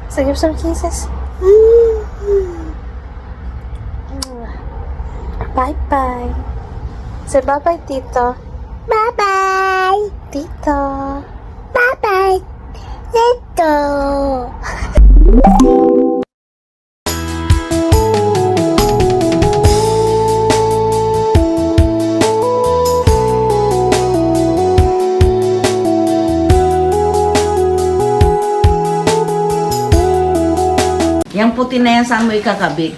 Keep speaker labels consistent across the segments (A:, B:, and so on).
A: So give some kisses. Bye-bye. Say bye-bye, Tito. Bye-bye. Tito. Bye-bye. Tito.
B: Yang puti na yan, saan mo ikakabit?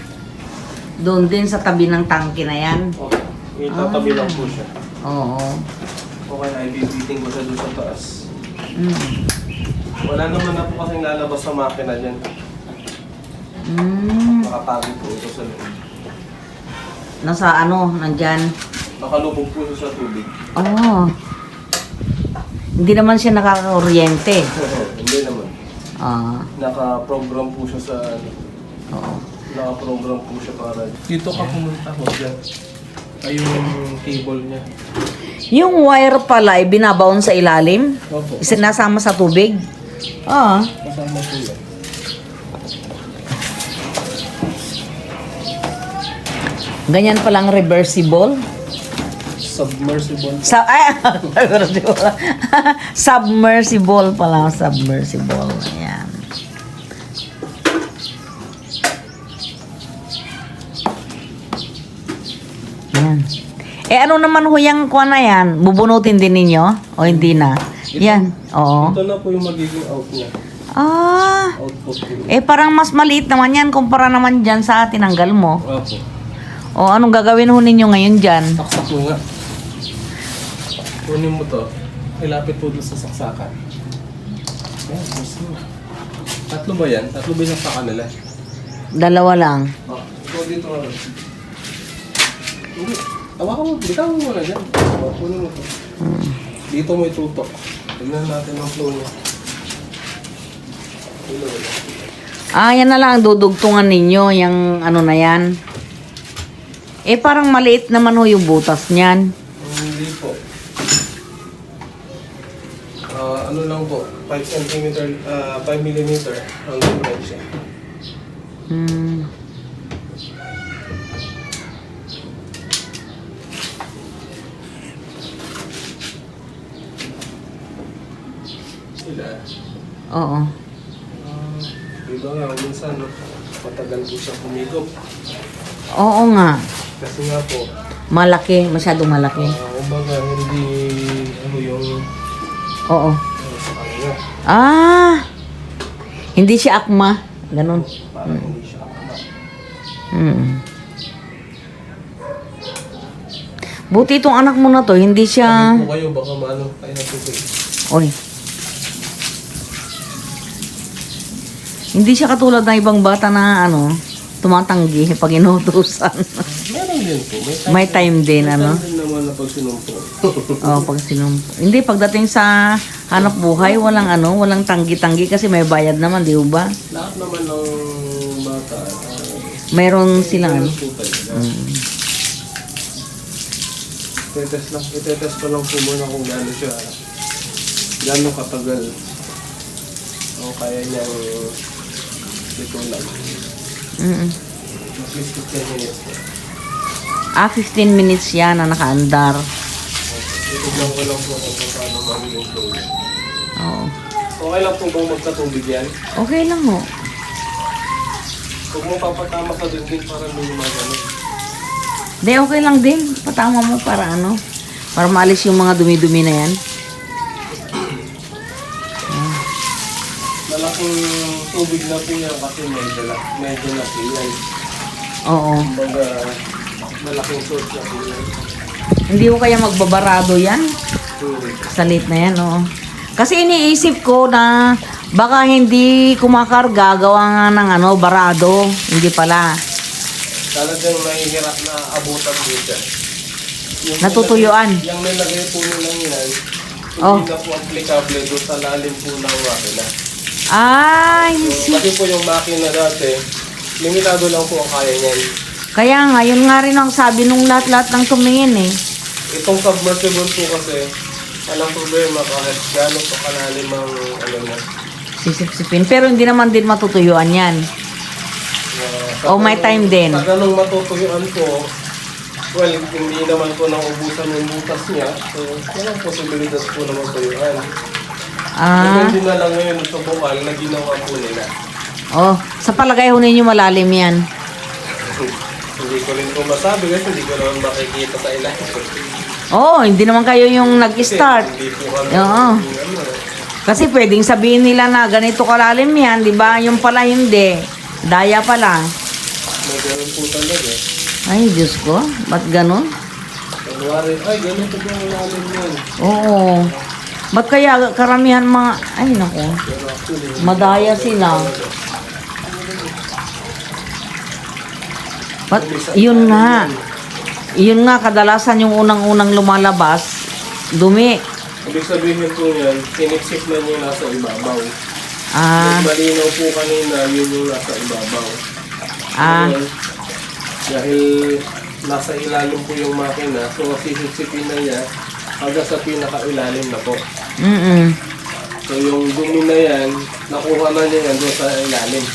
B: Doon din sa tabi ng tangke na yan?
C: Okay. Itatabi lang po siya.
B: Oo.
C: Okay na, ibibiting ko siya doon sa taas.
B: Mm.
C: Wala naman na po kasing lalabas sa makina dyan.
B: Mm.
C: Nakatabi po ito sa loob.
B: Nasa ano, nandyan?
C: Nakalubog po siya sa tubig.
B: Oo. Hindi naman siya nakaka-oriente.
C: Hindi naman.
B: Ah.
C: Naka-program po siya sa
B: Oo.
C: naka-program po siya para dito ka pumunta ko dyan. Ay yung cable niya.
B: Yung wire pala ay binabaon sa ilalim?
C: Opo.
B: Sinasama sa tubig? Ah.
C: Kasama po yan.
B: Ganyan palang reversible?
C: Submersible.
B: Reversible. Submersible pala. Submersible. Ayan. Ayan. Ano naman ho yung kuha na yan? Bubunutin din ninyo? O hindi na? Yan. Oo.
C: Ito na po yung magiging out niya.
B: Ah.
C: Output po.
B: Parang mas maliit naman yan kumpara naman dyan sa tinanggal mo.
C: Opo.
B: O anong gagawin ho ninyo ngayon dyan?
C: Saksak mo nga. Kunin mo to. Ilapit po doon sa saksakan. Ayan, gusto mo. Tatlo ba yan? Tatlo ba yung sa kanila?
B: Dalawa lang.
C: So dito nga. Hindi. Tawakan mo. Bitawan mo na dyan. Kunin mo to. Dito mo itutok. Tignan natin ang flow niya.
B: Yan na lang, dudugtungan ninyo, yung ano na yan. Parang maliit naman ho yung butas niyan.
C: Hindi po. Ano lang po, 5 cm, 5 mm ang difference siya.
B: Hmm.
C: Sila.
B: Oo.
C: Dito nga, minsan, matagal po siya kumigop.
B: Oo nga.
C: Kasi nga po,
B: Malaki, masyadong malaki.
C: kumbaga, hindi, ano yung,
B: Oo.
C: sa kanya.
B: Hindi siya akma. Ganun.
C: Parang hindi siya akama.
B: Buti itong anak mo na to, hindi siya...
C: Sabi po kayo, baka maano kayo na tubig.
B: Oy. Hindi siya katulad ng ibang bata na tumatanggi pag inutusan.
C: Meron din po.
B: May time din, ano?
C: May time din naman na pag sinumpo.
B: Pag Hindi, pagdating sa hanap buhay, walang tanggi-tanggi kasi may bayad naman, di ba?
C: Lahat naman ng bata,
B: Mayroon silang
C: meron po talaga. Itetest ko lang po muna kung gaano siya, gaano katagal. O kaya niyang ito lang. At least 15 minutes po.
B: 15 minutes yan na nakaandar.
C: Itignan ko lang po kung paano magiging flow.
B: Oo.
C: Okay lang po bang magkatubig yan?
B: Okay lang ho.
C: Huwag mo papatama sa dingding para hindi gumagano.
B: Di, okay lang din. Patama mo para para maalis yung mga dumi-dumi na yan.
C: Malaking tubig na po yan kasi medyo napilay.
B: Oo.
C: Kumbaga, malaking source na po yan.
B: Hindi ko kaya magbabarado yan. Salit na yan, oo. Kasi iniisip ko na baka hindi kumakarga, gawa nga ng barado. Hindi pala.
C: Talagang mahihirap na abutan dito.
B: Natutuyuan.
C: Yung nilagay po nilang yan,
B: Oh.
C: hindi na po applicable doon sa lalim po ng makina.
B: See.
C: Kasi po yung makina dati, limitado lang po ang kaya niyan.
B: Kaya nga, yun nga rin ang sabi nung lahat-lahat ng tumingin eh.
C: Itong submersible po kasi, walang problema kahit gano'n pa kalalim ang
B: Sisip-sipin. Pero hindi naman din matutuyuan yan. O may time din.
C: Sa ganong matutuyuan ko, well, hindi naman ko naubusan yung butas niya. So, walang posibilidad po na matuyuan. Hindi na lang ngayon subukan na ginawa po nila.
B: Oh, sa palagay ho ninyo malalim yan.
C: Hindi ko rin po masabi kasi hindi ko naman makikita sa ilalim.
B: Oo, hindi naman kayo yung nag-start.
C: Hindi po kami
B: Oo. Kasi pwedeng sabihin nila na ganito kalalim yan, di ba? Yung pala hindi. Daya pala.
C: may ganun po talaga.
B: Ay, Diyos ko. Ba't ganun?
C: Kunwari, ay ganito po ang lalim yan.
B: Oo. Ba't kaya karamihan mga... Ay, naku.
C: Pero actually,
B: Madaya sila. Ba't, yun nga. Yun nga, kadalasan yung unang-unang lumalabas, dumi.
C: ibig sabihin po yan, siniksik na yung nasa ibabaw.
B: Ah,
C: Mas malinaw po kanina yun yung nasa ibabaw. Ngayon, dahil nasa ilalim po yung makina, so sisiksipin na niya hanggang sa pinakailalim na po.
B: mm
C: So yung dumi na yan, nakuha na niya yan doon sa ilalim.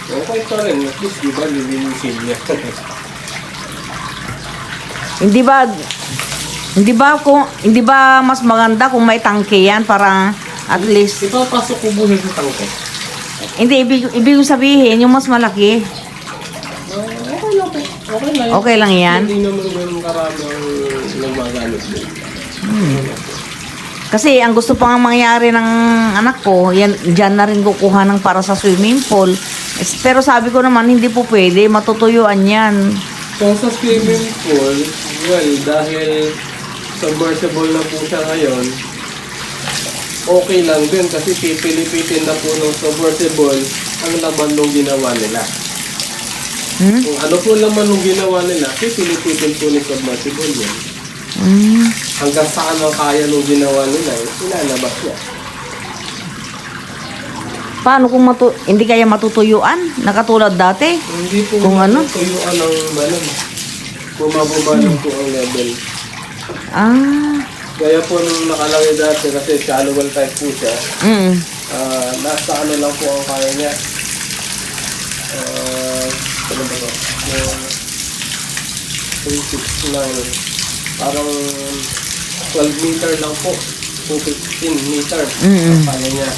C: So okay pa rin, at least diba lilinisin niya.
B: Hindi ba mas maganda kung may tangke yan para at least
C: Ipapasok ko buhay sa tangke.
B: hindi ibig kong sabihin yung mas malaki.
C: Okay lang po. Okay lang.
B: Okay lang yan.
C: Hindi naman ganun karami ang nagmagamit din.
B: Kasi ang gusto pa nga mangyari ng anak ko, yan diyan na rin kukuha ng para sa swimming pool. Pero sabi ko naman hindi po pwede, matutuyuan yan.
C: So sa swimming pool, well, dahil submersible na po siya ngayon, okay lang din kasi pipilipitin na po ng submersible ang laman nung ginawa nila. Kung ano po laman nung ginawa nila, pipilipitin po ni submersible yun. Hanggang saan ang kaya nung ginawa nila, ilalabas niya.
B: Paano kung hindi kaya matutuyuan? Nakatulad dati?
C: Hindi po
B: Kung ano?
C: tuyuan ng balon. Bumababa lang po ang level.
B: Ah.
C: Kaya po nung nakalagay dati kasi shallow well type po siya,
B: Mm.
C: nasa ano lang po ang kaya niya. Ano ba ito? 369. Parang 12 meter lang po. 15 meter ang kaya niya.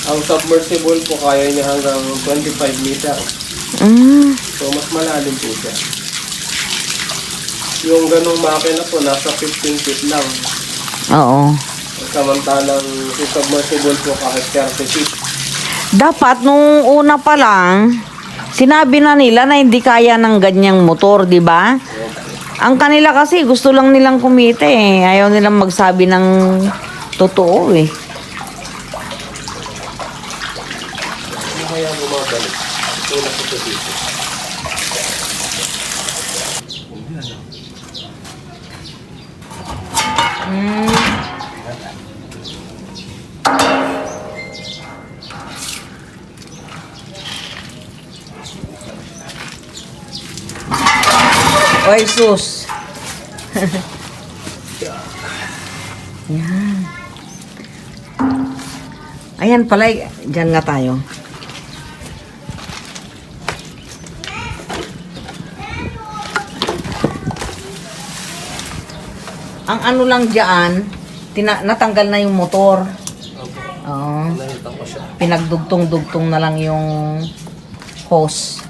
C: Ang submersible po kaya niya hanggang 25 meter. So mas malalim po siya. Yung ganong makina po nasa 15 feet lang.
B: Oo.
C: Samantalang si submersible po kahit 30 feet.
B: Dapat nung una pa lang, sinabi na nila na hindi kaya ng ganyang motor, di ba? Ang kanila kasi gusto lang nilang kumita eh. Ayaw nilang magsabi ng totoo eh.
C: Ano kaya bumabalik? Tulad ito dito.
B: Oy, sus. Yan. Ayan pala, dyan nga tayo. Ang ano lang dyan, natanggal na yung motor. Oo.
C: Nakita ko siya.
B: Pinagdugtong-dugtong na lang yung hose.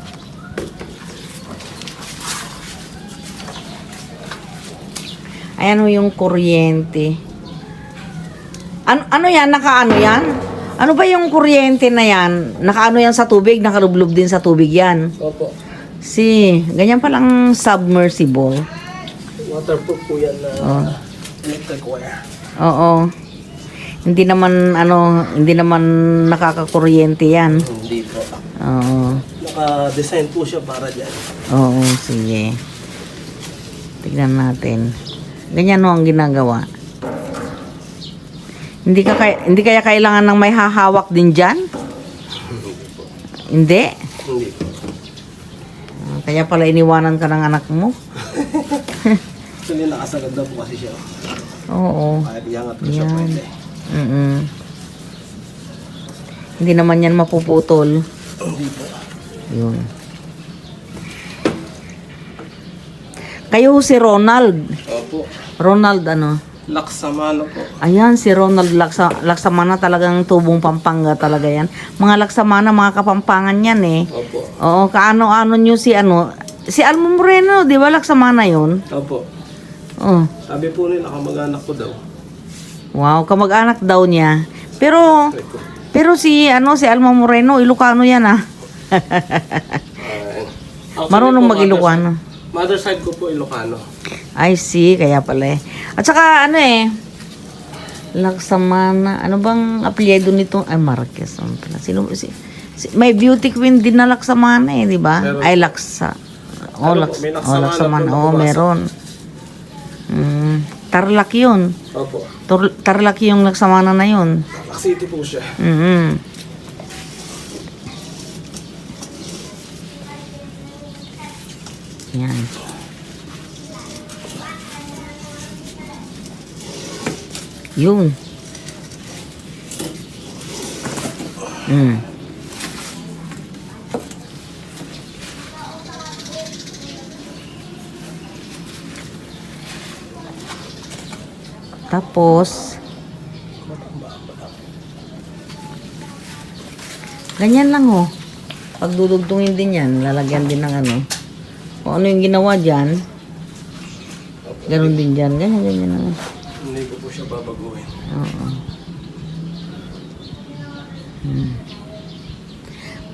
B: Ayan ho yung kuryente. Ano yan? Nakaano yan? Ano ba yung kuryente na yan? Nakaano yan sa tubig? Nakalublob din sa tubig yan.
C: Opo.
B: Ganyan palang submersible.
C: Waterproof po yan na electric wire.
B: Oo. Hindi naman nakakakuryente yan.
C: Hindi po.
B: Oo.
C: Naka-design po siya para dyan.
B: Oo, sige. Tignan natin. Ganyan ho ang ginagawa. Hindi kaya kailangan ng may hahawak din dyan? Hindi?
C: Hindi po.
B: Kaya pala iniwanan ka ng anak mo?
C: Actually, nakasagad na po kasi siya.
B: Oo.
C: Kahit iangat ko siya pwede.
B: Hindi naman yan mapuputol.
C: Hindi po.
B: Yun. Kayo si Ronald.
C: Opo.
B: Ronald ano?
C: Laksamana po.
B: Ayan, si Ronald Laksamana talagang tubong Pampanga talaga yan. Mga Laksamana, mga Kapampangan yan eh.
C: Opo.
B: Oo, kaano-ano nyo si ano. Si Alma Moreno, di ba Laksamana yun?
C: Opo.
B: Oh.
C: Sabi po nila, kamag-anak ko daw.
B: Wow, kamag-anak daw niya. Pero si Alma Moreno, Ilocano yan ah.
C: Actually
B: Marunong
C: po,
B: mag-Ilocano.
C: Mother side ko po Ilocano.
B: I see, kaya pala eh. At saka ano eh, Laksamana, ano bang apelyido nito? Ay, Marquez. Ano pala? May beauty queen din na Laksamana eh, di ba?
C: Meron.
B: Ay, Laksa.
C: Ano po, may Laksamana
B: Laksamana.
C: po na
B: Oh,
C: pumasok.
B: meron. Tarlac yun.
C: Opo.
B: Tarlac yung Laksamana na yun.
C: City po siya.
B: Yan. Yun. Tapos, ganyan lang oh. Pag dudugtungin din yan, lalagyan din ng ano. Kung ano yung ginawa dyan, ganun din dyan. Ganyan lang.
C: Hindi ko po siya babaguhin.
B: Oo.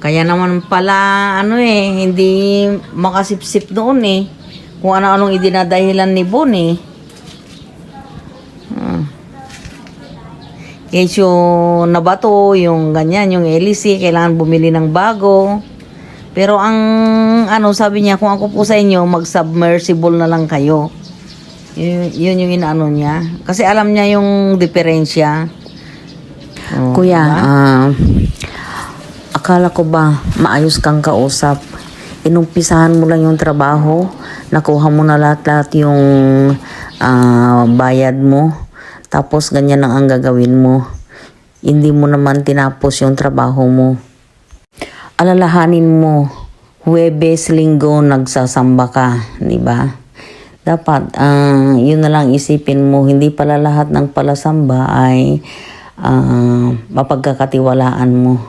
B: Kaya naman pala, hindi makasipsip doon eh. Kung ano-anong idinadahilan ni Bon eh. Kesyo nabato, yung ganyan, yung LC, kailangan bumili ng bago. Pero ang sabi niya, kung ako po sa inyo, mag-submersible na lang kayo. Yun yung inaano niya. Kasi alam niya yung diferensya. Oh, Kuya, akala ko ba maayos kang kausap? Inumpisahan mo lang yung trabaho, nakuha mo na lahat-lahat yung bayad mo. Tapos ganyan lang ang gagawin mo. Hindi mo naman tinapos yung trabaho mo. Alalahanin mo, Huwebes, Linggo, nagsasamba ka, di ba? Dapat, yun na lang isipin mo, hindi pala lahat ng palasamba ay mapagkakatiwalaan mo.